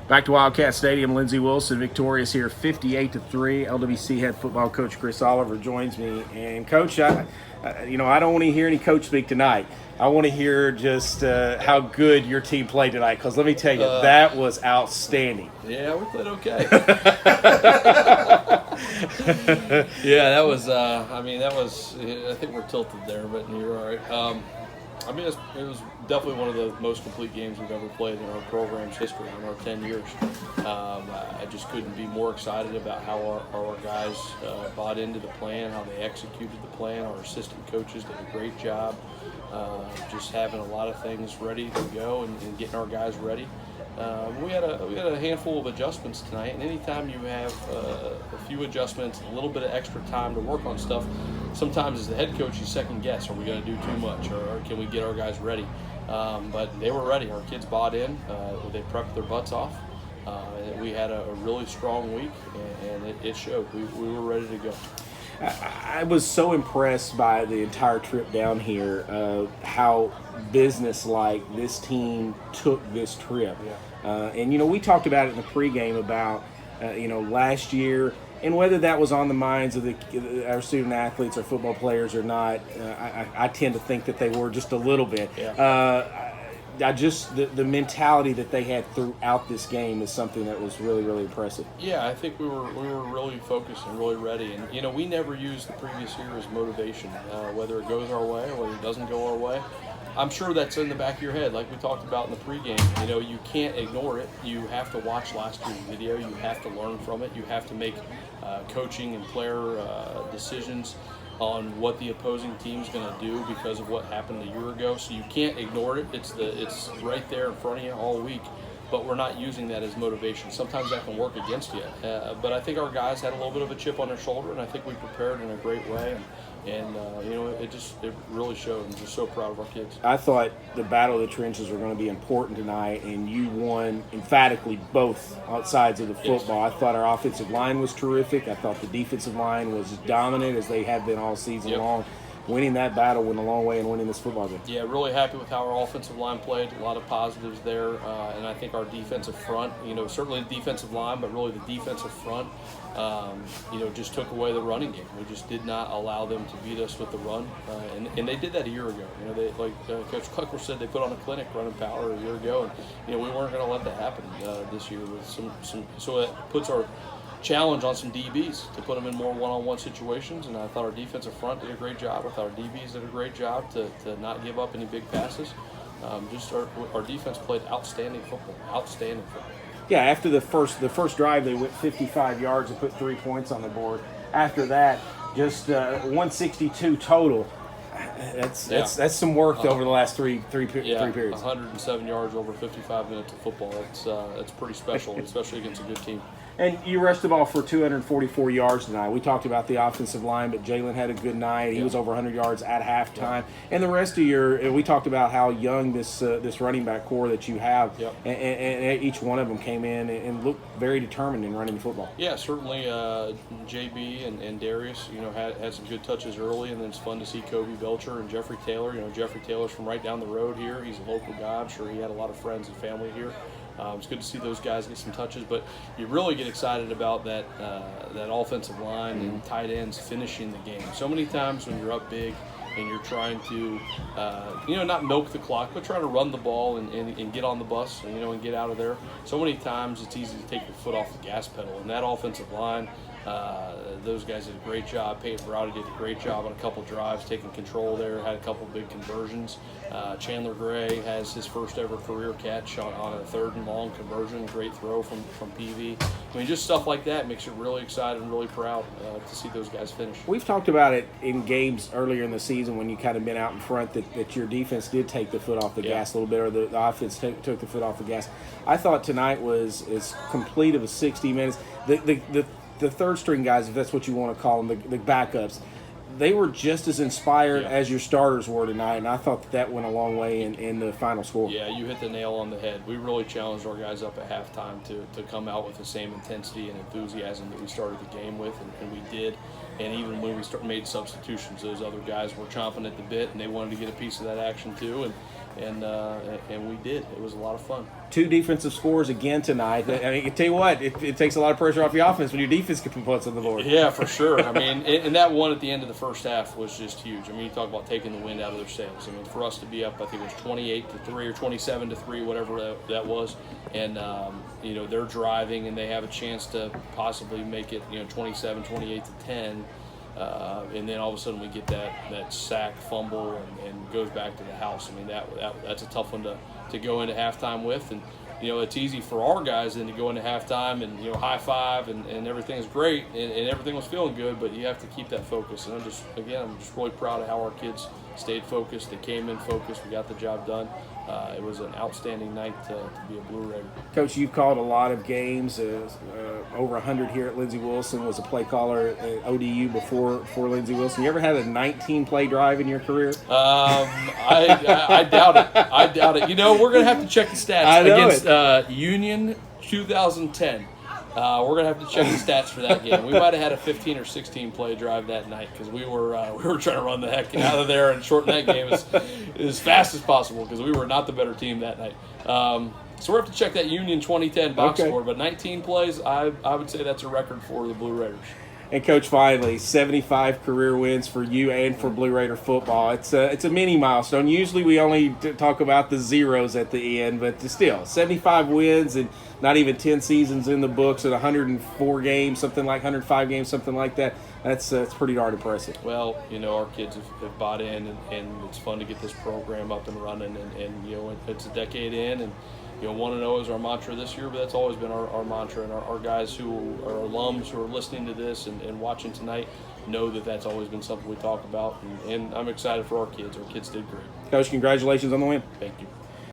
Back to Wildcat Stadium, Lindsey Wilson victorious here, 58-3. LWC head football coach Chris Oliver joins me. And Coach, I don't want to hear any coach speak tonight. I want to hear just how good your team played tonight, because let me tell you, that was outstanding. Yeah, we played okay. Yeah, that was. I think we're tilted there, but you're all right. It was definitely one of the most complete games we've ever played in our program's history in our 10 years. I just couldn't be more excited about how our guys bought into the plan, how they executed the plan. Our assistant coaches did a great job just having a lot of things ready to go and getting our guys ready. We had a handful of adjustments tonight, and anytime you have a few adjustments, a little bit of extra time to work on stuff, sometimes as the head coach you second guess, are we going to do too much, or can we get our guys ready? But they were ready. Our kids bought in. They prepped their butts off. We had a really strong week, and it showed. We were ready to go. I was so impressed by the entire trip down here, how business-like this team took this trip. Yeah. And we talked about it in the pregame about, last year, and whether that was on the minds of our student athletes or football players or not. I tend to think that they were just a little bit. Yeah. The mentality that they had throughout this game is something that was really, really impressive. Yeah, I think we were really focused and really ready. And we never used the previous year as motivation, whether it goes our way or whether it doesn't go our way. I'm sure that's in the back of your head, like we talked about in the pregame. You can't ignore it. You have to watch last year's video. You have to learn from it. You have to make coaching and player decisions on what the opposing team's going to do because of what happened a year ago. So you can't ignore it. It's right there in front of you all week, but we're not using that as motivation. Sometimes that can work against you. But I think our guys had a little bit of a chip on their shoulder, and I think we prepared in a great way. And it really showed. I'm just so proud of our kids. I thought the battle of the trenches were going to be important tonight, and you won emphatically both sides of the football. Yes. I thought our offensive line was terrific. I thought the defensive line was dominant, as they have been all season long. Winning that battle went a long way in winning this football game. Yeah, really happy with how our offensive line played. A lot of positives there. And I think our defensive front, certainly the defensive line, but really the defensive front, just took away the running game. We just did not allow them to beat us with the run. And they did that a year ago. They, like Coach Clucker said, they put on a clinic running power a year ago. And, we weren't going to let that happen this year with some. So it puts our challenge on some DBs to put them in more one-on-one situations, and I thought our defensive front did a great job. I thought our DBs did a great job to not give up any big passes. Our defense played outstanding football. Yeah, after the first drive, they went 55 yards and put 3 points on the board. After that, just 162 total. That's some work over the last three periods. 107 yards over 55 minutes of football. That's pretty special, especially against a good team. And you rushed the ball for 244 yards tonight. We talked about the offensive line, but Jalen had a good night. He was over 100 yards at halftime. And the rest of we talked about how young this running back core that you have, and each one of them came in and looked very determined in running the football. Yeah, certainly JB and Darius, had some good touches early, and then it's fun to see Kobe Belcher and Jeffrey Taylor. Jeffrey Taylor's from right down the road here. He's a local guy. I'm sure he had a lot of friends and family here. It's good to see those guys get some touches, but you really get excited about that offensive line and tight ends finishing the game. So many times when you're up big and you're trying to, not milk the clock, but try to run the ball and get on the bus, and get out of there. So many times it's easy to take your foot off the gas pedal, and that offensive line, those guys did a great job. Peyton Browdy did a great job on a couple drives, taking control there, had a couple big conversions. Chandler Gray has his first ever career catch on a 3rd and long conversion. Great throw from PV. Just stuff like that makes you really excited and really proud to see those guys finish. We've talked about it in games earlier in the season when you kind of been out in front that your defense did take the foot off the gas a little bit, or the offense took the foot off the gas. I thought tonight was as complete of a 60 minutes. The third string guys, if that's what you want to call them, the backups, they were just as inspired as your starters were tonight, and I thought that went a long way in the final score. Yeah, you hit the nail on the head. We really challenged our guys up at halftime to come out with the same intensity and enthusiasm that we started the game with, and we did. And even when we made substitutions, those other guys were chomping at the bit, and they wanted to get a piece of that action too. and we did. It was a lot of fun. 2 defensive scores again tonight. I mean, I tell you what, it takes a lot of pressure off your offense when your defense can put points on the board. Yeah, for sure. I mean, and that one at the end of the first half was just huge. I mean, you talk about taking the wind out of their sails. I mean, for us to be up, I think it was 28-3 or 27-3, whatever that was, and they're driving and they have a chance to possibly make it 27, 28-10. And then all of a sudden we get that sack, fumble, and goes back to the house. I mean, that's a tough one to go into halftime with. And, it's easy for our guys then to go into halftime and, high five and everything's great and everything was feeling good, but you have to keep that focus. And I'm just really proud of how our kids stayed focused. They came in focused. We got the job done. It was an outstanding night to be a Blue Raider. Coach, you've called a lot of games. Over 100 here at Lindsey Wilson. Was a play caller at ODU before Lindsey Wilson. You ever had a 19-play drive in your career? I doubt it. I doubt it. We're going to have to check the stats against Union 2010. We're going to have to check the stats for that game. We might have had a 15 or 16 play drive that night because we were trying to run the heck out of there and shorten that game as fast as possible because we were not the better team that night. So we're going to have to check that Union 2010 box score. But 19 plays, I would say that's a record for the Blue Raiders. And Coach, finally, 75 career wins for you and for Blue Raider football. It's a mini milestone. Usually we only talk about the zeros at the end, but still, 75 wins and not even 10 seasons in the books at 104 games, something like 105 games, something like that. That's pretty darn impressive. Well, our kids have bought in, and it's fun to get this program up and running, and it's a decade in, and 1-0 is our mantra this year, but that's always been our mantra. And our guys who are alums who are listening to this and watching tonight know that that's always been something we talk about. And I'm excited for our kids. Our kids did great. Coach, congratulations on the win. Thank you.